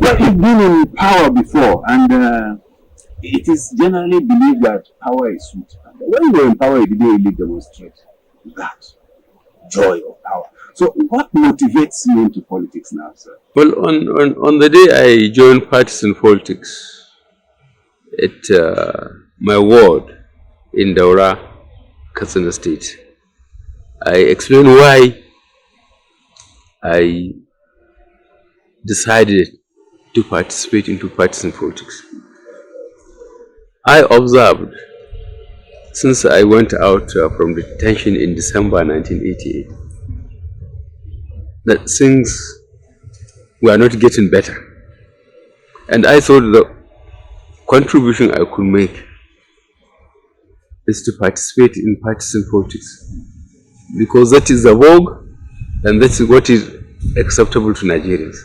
Well, you've been in power before, and it is generally believed that power is sweet. And when you were in power, you didn't really demonstrate that joy of power. So, what motivates you into politics now, sir? Well, on the day I joined partisan politics at my ward in Daura, Katsina State, I explained why I decided to participate into partisan politics. I observed since I went out from detention in December 1988 that things were not getting better. And I thought the contribution I could make is to participate in partisan politics because that is the vogue and that's what is acceptable to Nigerians.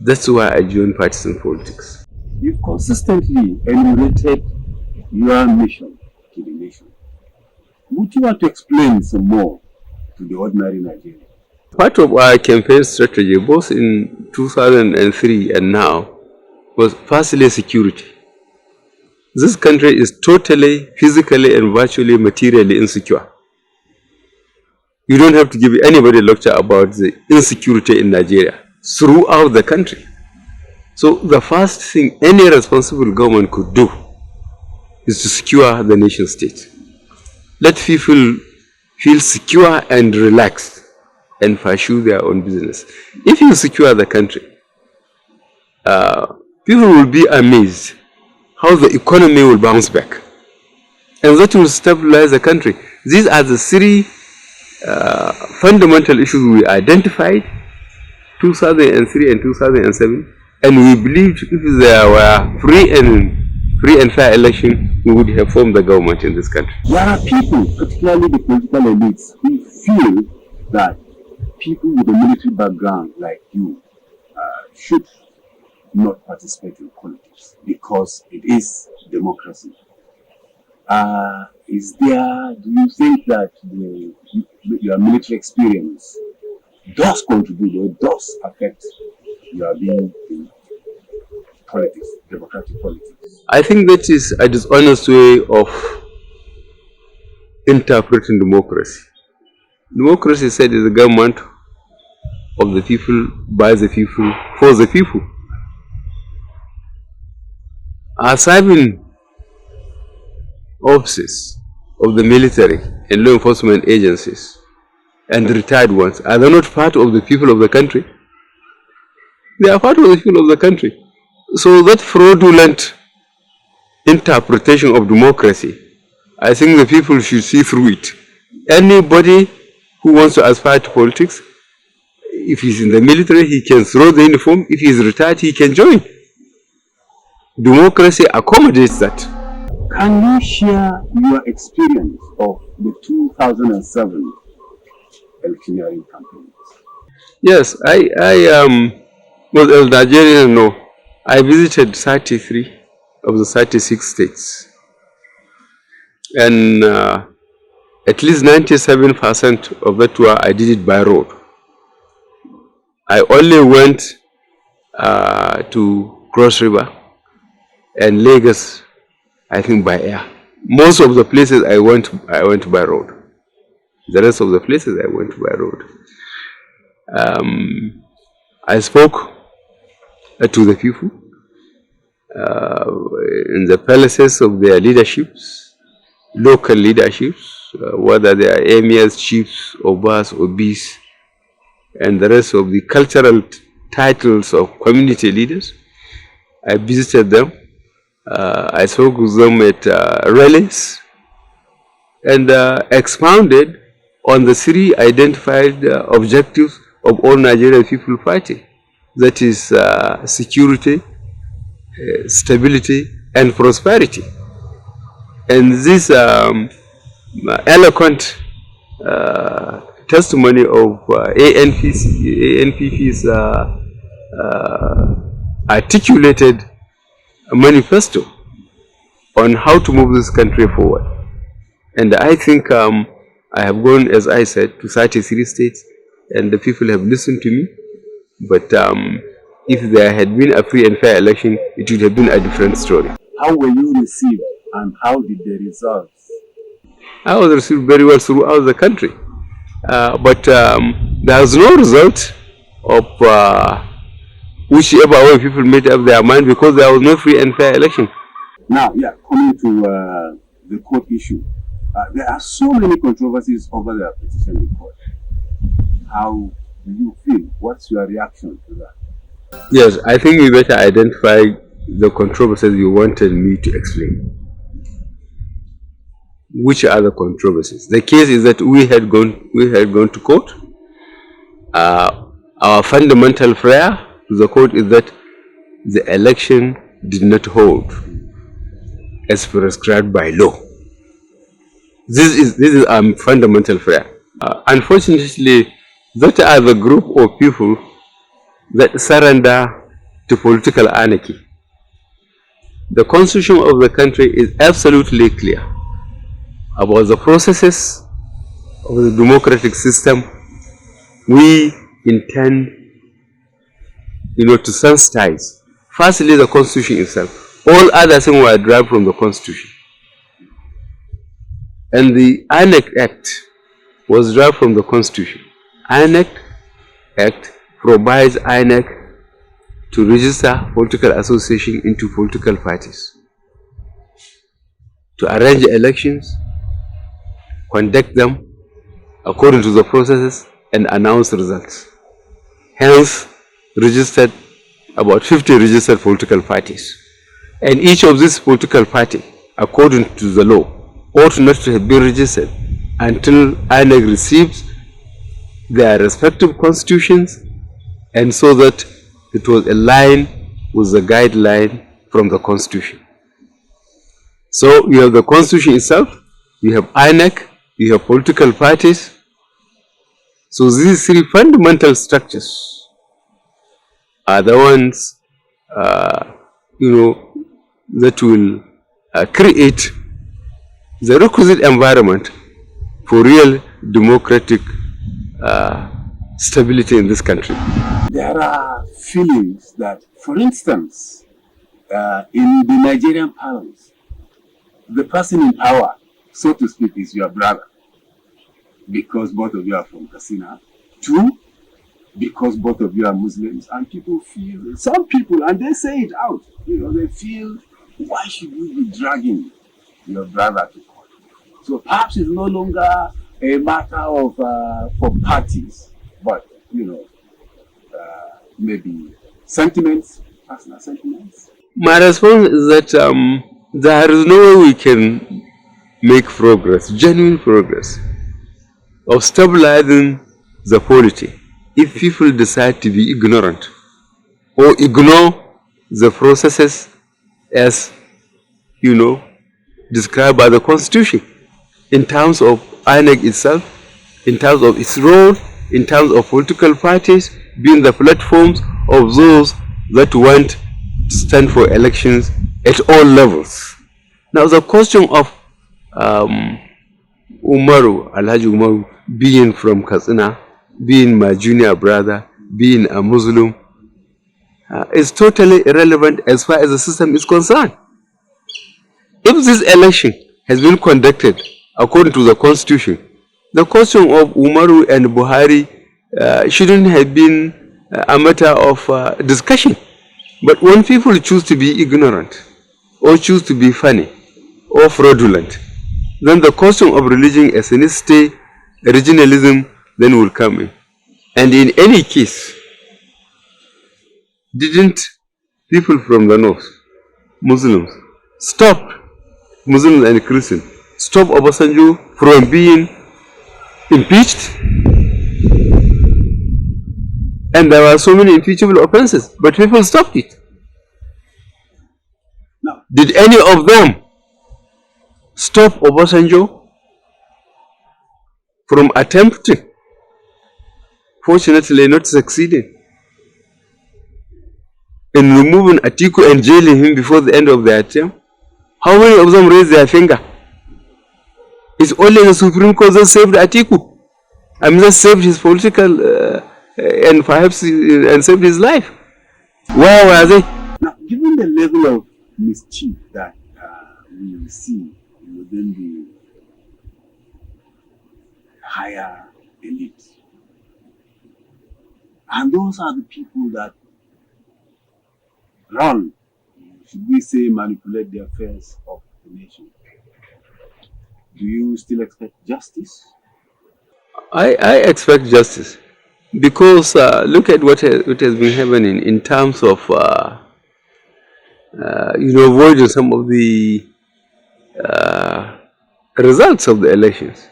That's why I joined partisan politics. You've consistently enumerated your mission to the nation. Would you want to explain some more to the ordinary Nigerian? Part of our campaign strategy, both in 2003 and now, was firstly security. This country is totally, physically and virtually materially insecure. You don't have to give anybody a lecture about the insecurity in Nigeria throughout the country. So the first thing any responsible government could do is to secure the nation state. Let people feel secure and relaxed and pursue their own business. If you secure the country, people will be amazed how the economy will bounce back. And that will stabilize the country. These are the three fundamental issues we identified 2003 and 2007, and we believed if there were free and fair election, we would have formed the government in this country. There are people, particularly the political elites, who feel that people with a military background like you should not participate in politics because it is democracy. Do you think that your military experience does contribute or does affect your being in politics, democratic politics? I think that is a dishonest way of interpreting democracy. Democracy said is the government of the people, by the people, for the people. Our serving officers of the military and law enforcement agencies and the retired ones, are they not part of the people of the country? They are part of the people of the country. So that fraudulent interpretation of democracy, I think the people should see through it. Anybody who wants to aspire to politics, if he's in the military, he can throw the uniform. If he's retired, he can join. Democracy accommodates that. Can you share your experience of the 2007 electioneering campaign? Yes, well, as Nigerians know, I visited 33 of the 36 states. And at least 97% of that tour, I did it by road. I only went to Cross River and Lagos, I think, by air. Most of the places I went by road. The rest of the places I went by road. I spoke to the people in the palaces of their leaderships, local leaderships, whether they are emirs, chiefs, obas, obis, and the rest of the cultural titles of community leaders. I visited them. I spoke with them at rallies and expounded on the three identified objectives of all Nigerian people fighting. That is security, stability, and prosperity. And this eloquent testimony of ANPP's articulated a manifesto on how to move this country forward. And I think I have gone, as I said, to 33 states, and the people have listened to me. But if there had been a free and fair election, it would have been a different story. How were you received and how did the results? I was received very well throughout the country. But there was no result of whichever way people made up their mind, because there was no free and fair election. Now, yeah, coming to the court issue, there are so many controversies over the petition in court. How do you feel? What's your reaction to that? Yes, I think we better identify the controversies you wanted me to explain. Which are the controversies? The case is that we had gone to court. Our fundamental prayer to the court is that the election did not hold as prescribed by law. This is our fundamental prayer. Unfortunately, that are the group of people that surrender to political anarchy. The constitution of the country is absolutely clear about the processes of the democratic system. We intend, to sensitize. Firstly, the constitution itself. All other things were derived from the constitution. And the INEC Act was derived from the constitution. INEC Act provides INEC to register political association into political parties, to arrange elections, conduct them according to the processes, and announce results. Hence, registered about 50 registered political parties. And each of these political parties, according to the law, ought not to have been registered until INEC receives their respective constitutions, and so that it was aligned with the guideline from the constitution. So you have the constitution itself, you have INEC, you have political parties. So these three fundamental structures are the ones, that will create the requisite environment for real democratic stability in this country. There are feelings that, for instance, in the Nigerian parliament, the person in power, so to speak, is your brother, because both of you are from Katsina. Two, because both of you are Muslims, and some people, and they say it out, they feel, why should we be dragging your brother to court? So perhaps it's no longer a matter of for parties, but maybe sentiments, personal sentiments. My response is that there is no way we can make progress, genuine progress, of stabilizing the polity if people decide to be ignorant or ignore the processes as described by the constitution, in terms of INEC itself, in terms of its role, in terms of political parties being the platforms of those that want to stand for elections at all levels. Now the question of Alhaji Umaru being from Katsina, being my junior brother, being a Muslim, is totally irrelevant as far as the system is concerned. If this election has been conducted according to the constitution, the question of Umaru and Buhari shouldn't have been a matter of discussion. But when people choose to be ignorant, or choose to be funny, or fraudulent, then the question of religion, ethnicity, regionalism then will come in. And in any case, didn't people from the north, Muslims, stop Muslims and Christians, stop Obasanjo from being impeached? And there were so many impeachable offenses, but people stopped it. No. Did any of them stop Obasanjo from attempting, fortunately not succeeding, in removing Atiku and jailing him before the end of their term? How many of them raised their finger? It's only the Supreme Court that saved Atiku. That saved his political and perhaps and saved his life. Where were they? Now, given the level of mischief that we see within the higher elite, and those are the people that run, should we say, manipulate the affairs of the nation, do you still expect justice? I expect justice because look at what has been happening in terms of avoiding some of the uh, results of the elections,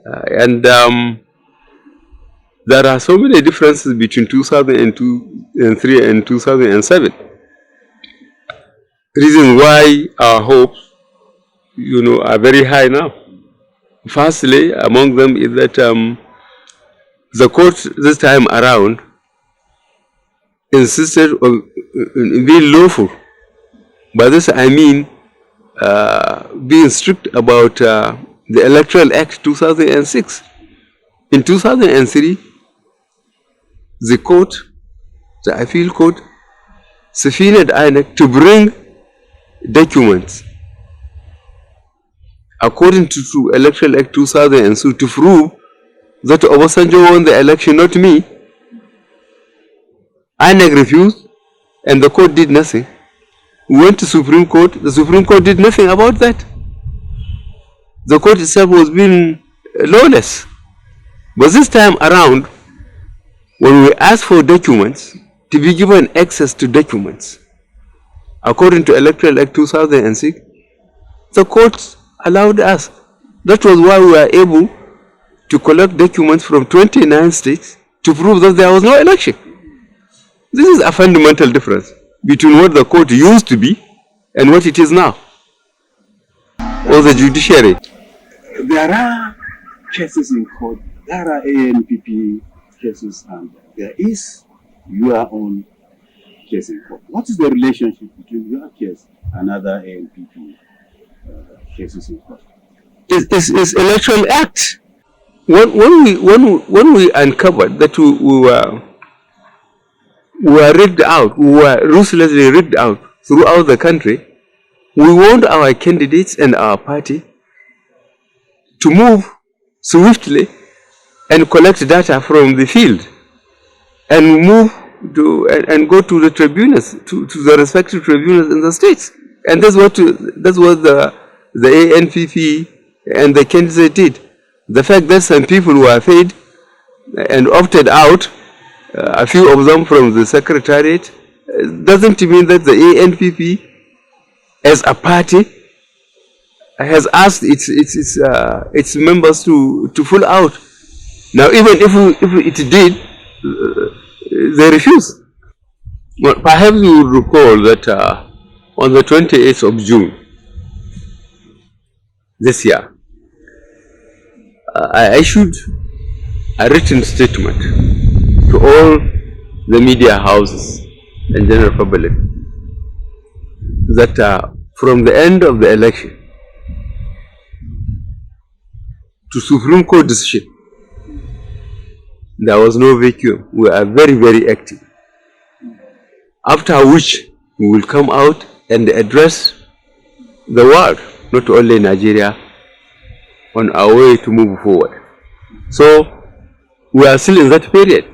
and there are so many differences between 2003 and 2007. Reason why our hopes, are very high now. Firstly, among them is that the court this time around insisted on being lawful. By this I mean being strict about the Electoral Act 2006. In 2003, the court, the appeal court, subpoenaed INEC to bring documents according to Electoral Act 2002 to prove that Obasanjo won the election, not me. INEC refused, and the court did nothing. We went to Supreme Court. The Supreme Court did nothing about that. The court itself was being lawless. But this time around, when we asked for documents, to be given access to documents, according to Electoral Act 2006, the court allowed us. That was why we were able to collect documents from 29 states to prove that there was no election. This is a fundamental difference between what the court used to be and what it is now, or the judiciary. There are cases in court, there are ANPP cases, and there is your own case in court. What is the relationship between your case and other ANPP cases in court? It's Electoral Act. When we uncovered that we were rigged out, we were ruthlessly rigged out throughout the country, we warned our candidates and our party to move swiftly and collect data from the field and move to and go to the tribunals, to the respective tribunals in the states. And that's what the ANPP and the candidates did. The fact that some people were paid and opted out, a few of them from the secretariat, doesn't mean that the ANPP as a party has asked its members to pull out. Now, even if it did, they refuse. Well, perhaps you would recall that on the 28th of June this year, I issued a written statement to all the media houses and general public that from the end of the election to Supreme Court decision, there was no vacuum. We are very, very active. After which, we will come out and address the world, not only Nigeria, on our way to move forward. So, we are still in that period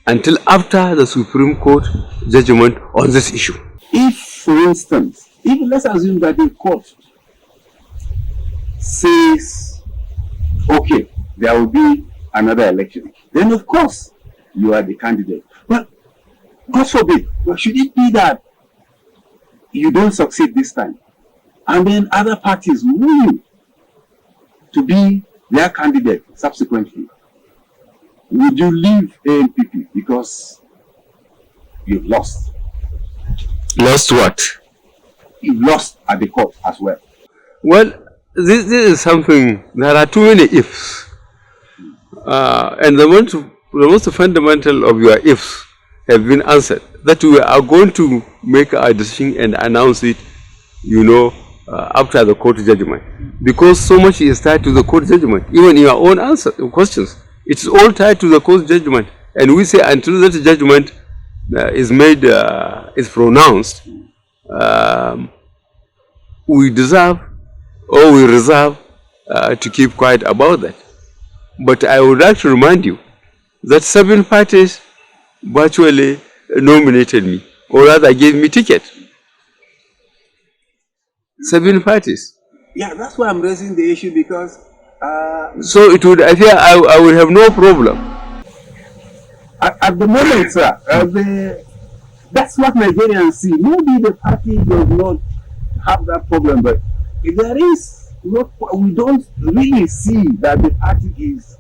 until after the Supreme Court judgment on this issue. If, for instance, let's assume that the court says, okay, there will be another election, then of course you are the candidate. But God forbid, should it be that you don't succeed this time, and then other parties woo you to be their candidate subsequently, would you leave ANPP because you've lost? Lost what? You've lost at the court as well. Well, this is something, there are too many ifs. And the most fundamental of your ifs have been answered. That we are going to make our decision and announce it, after the court judgment. Because so much is tied to the court judgment. Even in your own questions, it's all tied to the court judgment. And we say until that judgment is pronounced, um, we deserve or we reserve to keep quiet about that. But I would like to remind you that 7 parties virtually nominated me, or rather gave me ticket. 7 parties. Yeah, that's why I'm raising the issue, because So it would, I think I would have no problem. at the moment, sir, that's what Nigerians see. Maybe the party does not have that problem, but there is not. We don't really see that the party is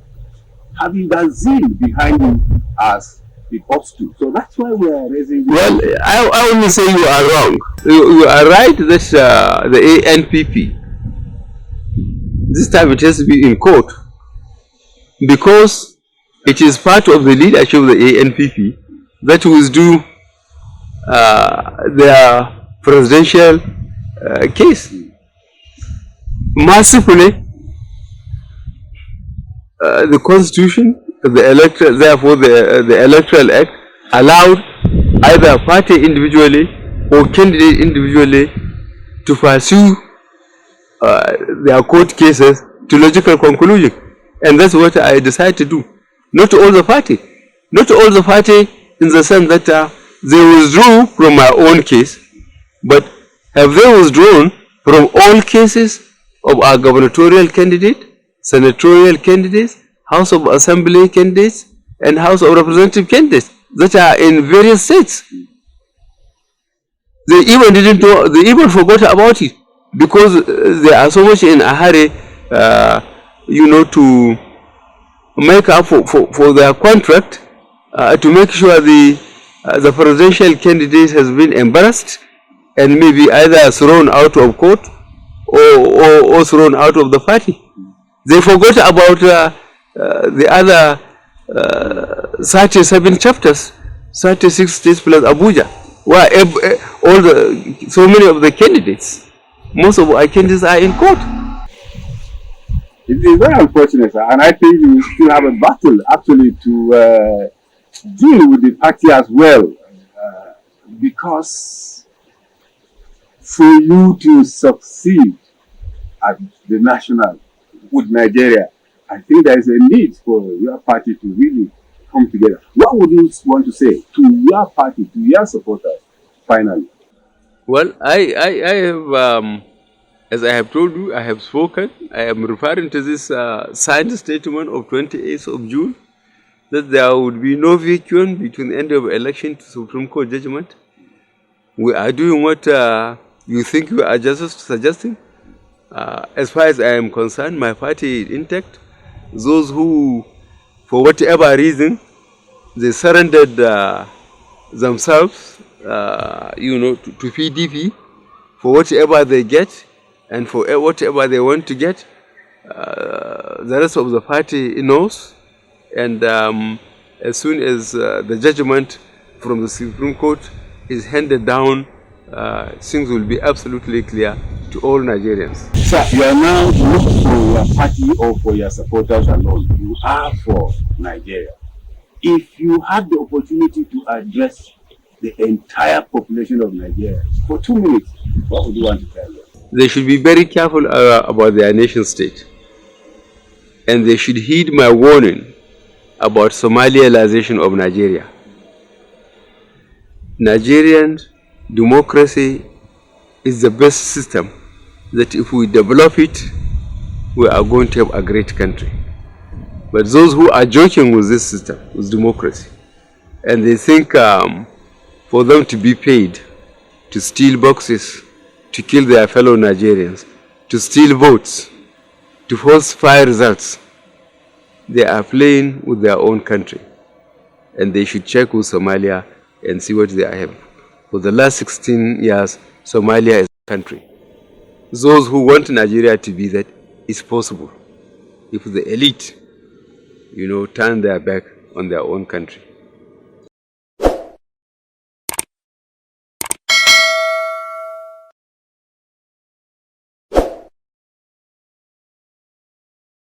having that zeal behind it as it ought to. So that's why we are raising. Well, I only say you are wrong. You are right that the ANPP, this time it has to be in court, because it is part of the leadership of the ANPP that withdrew their presidential case. Mercifully, the constitution, the electoral, therefore the electoral act allowed either a party individually or candidate individually to pursue their court cases to logical conclusion, and that's what I decided to do. Not all the party, not all the party in the sense that they withdrew from my own case, but have they withdrawn from all cases of our gubernatorial candidate, senatorial candidates, House of Assembly candidates, and House of Representative candidates that are in various states? They even didn't know, they even forgot about it, because they are so much in a hurry, to make up for their contract, to make sure the presidential candidate has been embarrassed and maybe either thrown out of court or thrown out of the party. They forgot about the other 37 chapters, 36 states plus Abuja, where so many of the candidates, most of our candidates are in court. It is very unfortunate, sir, and I think we still have a battle actually to deal with the party as well, because for you to succeed at the national with Nigeria, I think there is a need for your party to really come together. What would you want to say to your party, to your supporters, finally? Well, I have, as I have told you, I have spoken. I am referring to this signed statement of 28th of June, that there would be no vacuum between the end of election to Supreme Court judgment. We are doing what you think we are just suggesting. As far as I am concerned, my party is intact. Those who, for whatever reason, they surrendered themselves, to PDP for whatever they get and for whatever they want to get. The rest of the party knows, and as soon as the judgment from the Supreme Court is handed down, things will be absolutely clear to all Nigerians. Sir, you are now not for your party or for your supporters alone. You are for Nigeria. If you had the opportunity to address the entire population of Nigeria for 2 minutes, what would you want to tell them? They should be very careful about their nation state, and they should heed my warning about Somalialization of Nigeria. Nigerian democracy is the best system that if we develop it, we are going to have a great country. But those who are joking with this system, with democracy, and they think for them to be paid to steal boxes, to kill their fellow Nigerians, to steal votes, to falsify results, they are playing with their own country. And they should check with Somalia and see what they have. For the last 16 years, Somalia is a country. Those who want Nigeria to be that, is possible if the elite, turn their back on their own country.